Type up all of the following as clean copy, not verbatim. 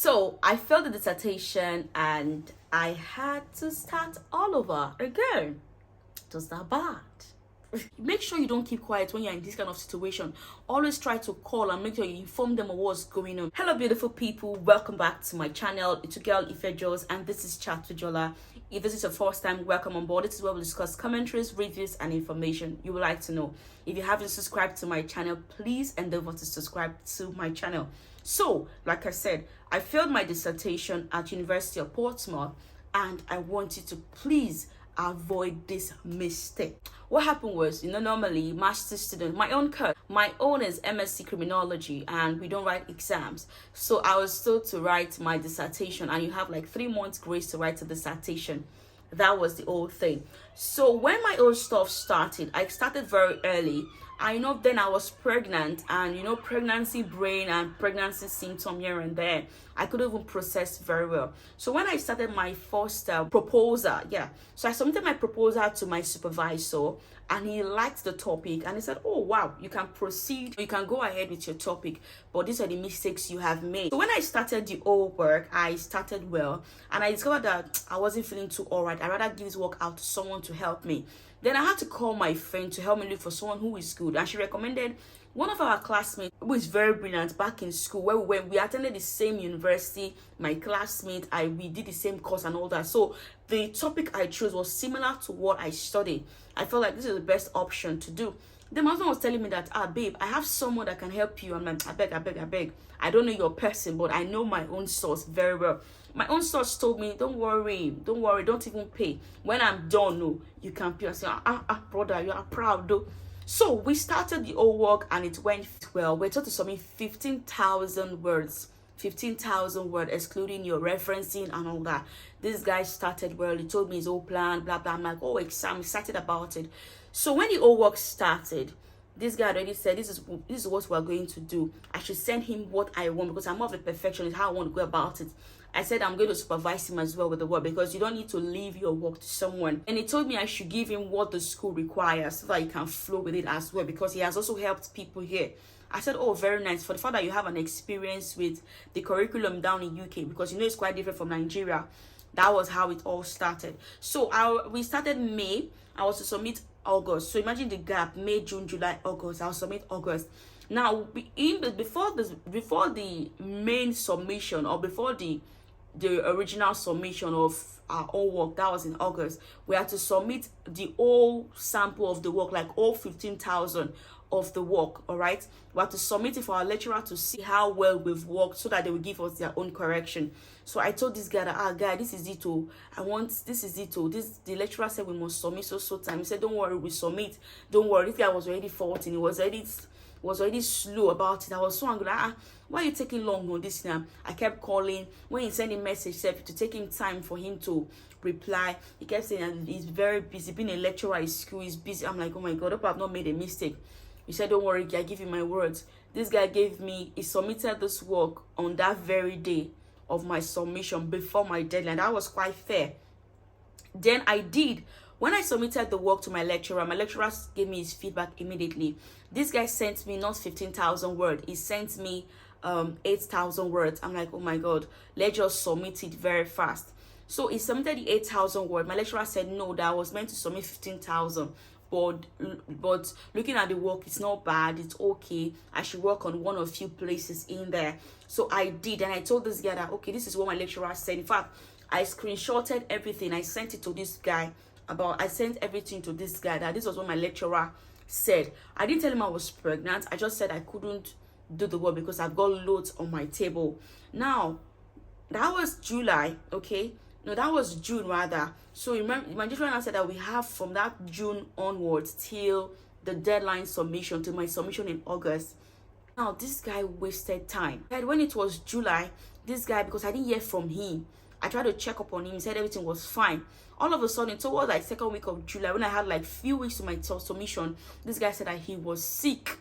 So I failed the dissertation and I had to start all over again. It was that bad. Make sure you don't keep quiet when you're in this kind of situation. Always try to call and make sure you inform them of what's going on. Hello beautiful people, welcome back to my channel. It's your girl Ifejos and this is Chat with Jola. If this is your first time, welcome on board. This is where we discuss commentaries, reviews and information you would like to know. If you haven't subscribed to my channel, please endeavor to subscribe to my channel. So like I said, I failed my dissertation at University of Portsmouth and I want you to please avoid this mistake. What happened was, normally master's student, my own is MSc criminology and we don't write exams. So I was told to write my dissertation and you have like 3 months grace to write a dissertation. That was the old thing. So when my old stuff started, I started very early. Then I was pregnant and pregnancy brain and pregnancy symptom here and there. I couldn't even process very well. So when I started my first proposal, so I submitted my proposal to my supervisor and he liked the topic and he said, oh wow, you can proceed, you can go ahead with your topic, but these are the mistakes you have made. So when I started the old work, I started well and I discovered that I wasn't feeling too alright. I'd rather give this work out to someone to help me. Then I had to call my friend to help me look for someone who is good, and she recommended one of our classmates who is very brilliant back in school where we attended the same university. My classmate, we did the same course and all that. So the topic I chose was similar to what I studied. I felt like this is the best option to do. Then my husband was telling me that, babe, I have someone that can help you. I'm like, I beg. I don't know your person, but I know my own source very well. My own source told me, don't worry, don't even pay. When I'm done, no, you can pay. I said, brother, you are proud though. So we started the old work and it went well. We're told to submit 15,000 words. 15,000 words, excluding your referencing and all that. This guy started well. He told me his whole plan, blah, blah. I'm like, oh, exam, excited about it. So when the old work started, this guy already said, this is what we're going to do. I should send him what I want because I'm more of a perfectionist, how I want to go about it. I said I'm going to supervise him as well with the work because you don't need to leave your work to someone. And he told me I should give him what the school requires so that he can flow with it as well because he has also helped people here. I said, oh, very nice. For the fact that you have an experience with the curriculum down in UK because it's quite different from Nigeria. That was how it all started. So we started May. I was to submit August. So imagine the gap, May, June, July, August. I'll submit August. Now, before the main submission or before the original submission of our own work, that was in August, we had to submit the whole sample of the work, like all 15,000 of the work. All right, we had to submit it for our lecturer to see how well we've worked so that they will give us their own correction. So I told this guy that, guy, this is it too. The lecturer said we must submit so time. He said, don't worry, we submit. Don't worry. This guy was already faulting. He was already slow about it. I was so angry. Why are you taking long on this now? I kept calling. When he sent a message, to take him time for him to reply, he kept saying he's very busy. Being a lecturer at school, he's busy. I'm like, oh my God, I hope I've not made a mistake. He said, don't worry, I give you my words. This guy he submitted this work on that very day of my submission before my deadline. That was quite fair. Then I did. When I submitted the work to my lecturer gave me his feedback immediately. This guy sent me not 15,000 words. He sent me 8,000 words. I'm like, oh my God, let's just submit it very fast. So he submitted the 8,000 words. My lecturer said no, that I was meant to submit 15,000. But looking at the work, it's not bad, it's okay. I should work on one or few places in there. So I did, and I told this guy that, okay, this is what my lecturer said. In fact, I screenshotted everything. I sent it to this guy. I sent everything to this guy that this was what my lecturer said. I didn't tell him I was pregnant. I just said I couldn't do the work because I've got loads on my table. Now, that was July, okay? No, that was June rather. So remember, my lecturer said that we have from that June onwards till the deadline submission, to my submission in August. Now, this guy wasted time. And when it was July, this guy, because I didn't hear from him, I tried to check up on him. He said everything was fine. All of a sudden, towards like second week of July, when I had like few weeks to my submission, this guy said that he was sick.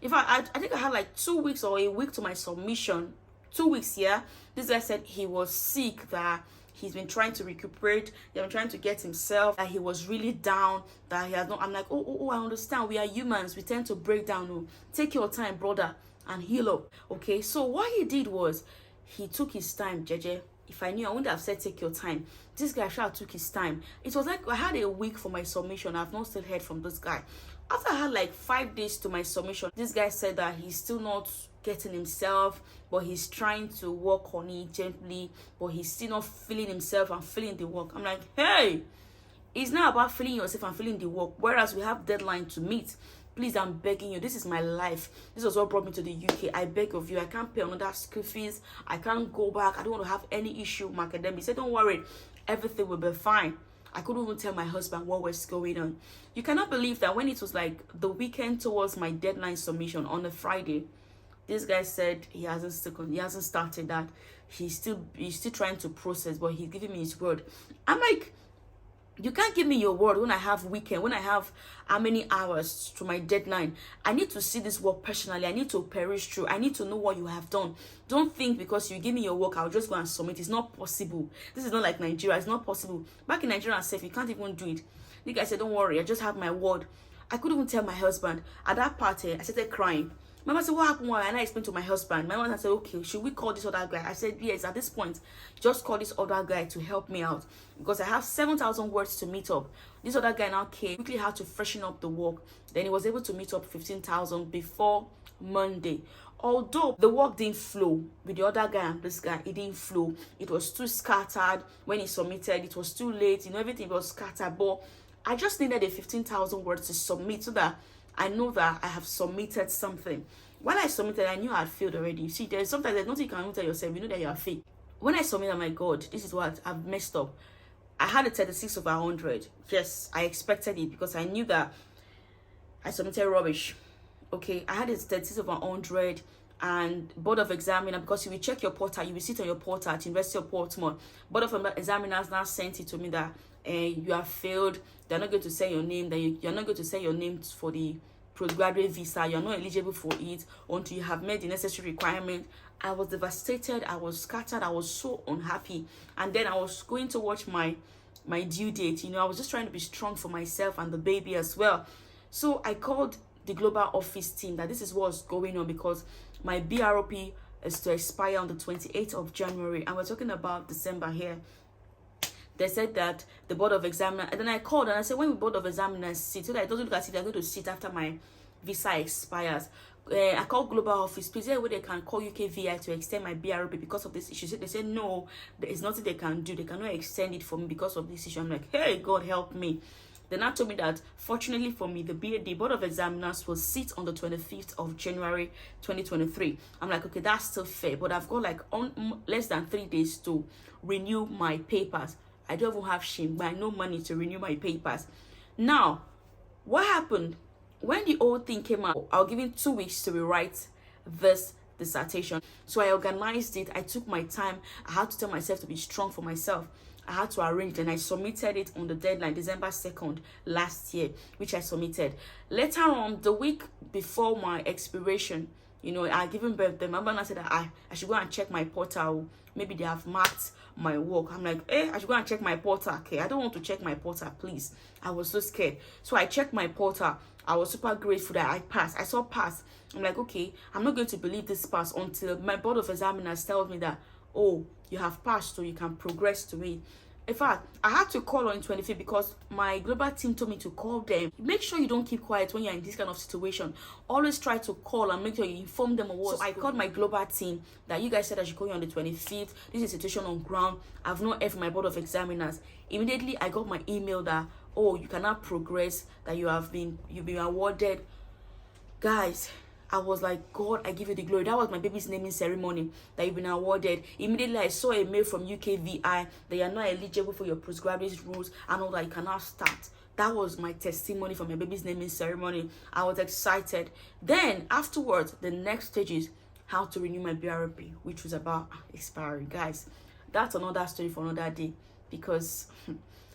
In fact, I think I had like 2 weeks or a week to my submission. 2 weeks, yeah. This guy said he was sick, that he's been trying to recuperate, he's been trying to get himself, that he was really down, that he has not. I'm like, oh, I understand. We are humans. We tend to break down. Oh, take your time, brother, and heal up. Okay, so what he did was he took his time, Jeje. If I knew, I wouldn't have said take your time. This guy sure took his time. It was like I had a week for my submission. I've not still heard from this guy. After I had like 5 days to my submission, this guy said that he's still not getting himself, but he's trying to work on it gently, but he's still not feeling himself and feeling the work. I'm like, hey, it's not about feeling yourself and feeling the work, whereas we have deadline to meet. Please, I'm begging you. This is my life. This was what brought me to the UK. I beg of you. I can't pay another school fees. I can't go back. I don't want to have any issue with my academics. He said, don't worry. Everything will be fine. I couldn't even tell my husband what was going on. You cannot believe that when it was like the weekend towards my deadline submission on a Friday, this guy said he hasn't started that. He's still trying to process, but he's giving me his word. I'm like, you can't give me your word when I have weekend, when I have how many hours to my deadline. I need to see this work personally. I need to perish through. I need to know what you have done. Don't think because you give me your work, I'll just go and submit. It's not possible. This is not like Nigeria. It's not possible. Back in Nigeria, you can't even do it. The guy said, don't worry, I just have my word. I couldn't even tell my husband. At that party, I started crying. My mother said, what happened? Why? And I explained to my husband. My mother said, okay, should we call this other guy? I said, yes, at this point, just call this other guy to help me out. Because I have 7,000 words to meet up. This other guy now came, quickly had to freshen up the work. Then he was able to meet up 15,000 before Monday. Although the work didn't flow with the other guy and this guy, it didn't flow. It was too scattered when he submitted. It was too late. Everything was scattered. But I just needed a 15,000 words to submit so that I know that I have submitted something. When I submitted, I knew I had failed already. You see, there's nothing you can tell yourself. You know that you are fake. When I submitted, my God, this is what I've messed up. I had a 36 over 100. Yes, I expected it because I knew that I submitted rubbish. Okay, I had a 36 over 100 and Board of Examiner, because you will check your portal, you will sit on your portal at University of Portsmouth. Board of Examiners now sent it to me that you have failed. They're not going to say your name. That you're not going to say your name for the postgraduate visa. You're not eligible for it until you have made the necessary requirement. I was devastated. I was scattered. I was so unhappy. And then I was going to watch my due date. I was just trying to be strong for myself and the baby as well. So I called the global office team that this is what's going on because my BROP is to expire on the 28th of January. And we're talking about December here. They said that the Board of Examiners, and then I called and I said, when the Board of Examiners sit, so that it doesn't look as if they're going to sit after my visa expires. I called Global Office, please, where they can call UKVI to extend my BRP because of this issue. So they said, no, there is nothing they can do. They cannot extend it for me because of this issue. I'm like, hey, God help me. They now told me that, fortunately for me, the Board of Examiners will sit on the 25th of January 2023. I'm like, okay, that's still fair, but I've got like less than 3 days to renew my papers. I don't even have shame, but I no money to renew my papers. Now, what happened? When the whole thing came out, I was given 2 weeks to rewrite this dissertation. So I organized it. I took my time. I had to tell myself to be strong for myself. I had to arrange, and I submitted it on the deadline, December 2nd last year, which I submitted. Later on, the week before my expiration, I given birth. The member said that I should go and check my portal. Maybe they have marked my work. I'm like, I should go and check my portal. Okay, I don't want to check my portal, please. I was so scared. So I checked my portal. I was super grateful that I passed. I saw pass. I'm like, okay, I'm not going to believe this pass until my Board of Examiners tells me that, oh, you have passed, so you can progress to it. In fact, I had to call on 25th because my global team told me to call them. Make sure you don't keep quiet when you're in this kind of situation. Always try to call and make sure you inform them of what's going on. So I called my global team that you guys said I should call you on the 25th. This is a situation on ground. I've not heard from my Board of Examiners. Immediately, I got my email that, oh, you cannot progress, that you've been awarded. Guys, I was like, God, I give you the glory. That was my baby's naming ceremony, that you've been awarded. Immediately, I saw a mail from UKVI that you're not eligible for your postgraduate rules and all that, you cannot start. That was my testimony for my baby's naming ceremony. I was excited. Then, afterwards, the next stage is how to renew my BRP, which was about expiring. Guys, that's another story for another day, because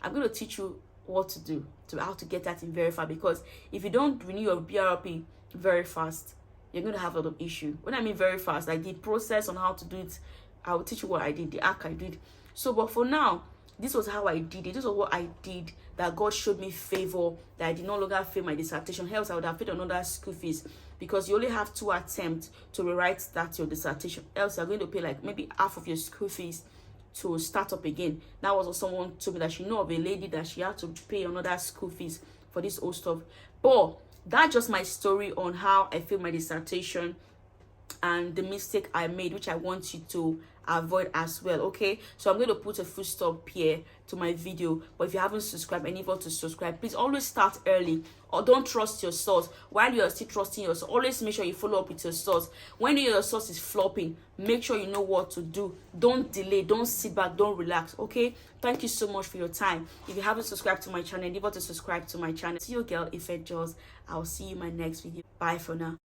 I'm going to teach you what to do, how to get that in very fast. Because if you don't renew your BRP very fast, you're going to have a lot of issue. When I mean very fast, like the process on how to do it, I will teach you what I did, the arc I did. So, but for now, this was how I did it. This was what I did, that God showed me favor, that I did no longer fail my dissertation. Else I would have paid another school fees, because you only have 2 attempts to rewrite that your dissertation, else you're going to pay like maybe half of your school fees to start up again. That was what someone told me, that she know of a lady that she had to pay another school fees for this whole stuff. But that's just my story on how I failed my dissertation and the mistake I made, which I want you to avoid as well. Okay, so I'm going to put a full stop here to my video, but if you haven't subscribed and able to subscribe, please always start early, or don't trust your source while you're still trusting your source. Always make sure you follow up with your source. When your source is flopping, make sure you know what to do. Don't delay, don't sit back, don't relax. Okay, thank you so much for your time. If you haven't subscribed to my channel, endeavor to subscribe to my channel. See your girl Ife Jaws. I'll see you in my next video. Bye for now.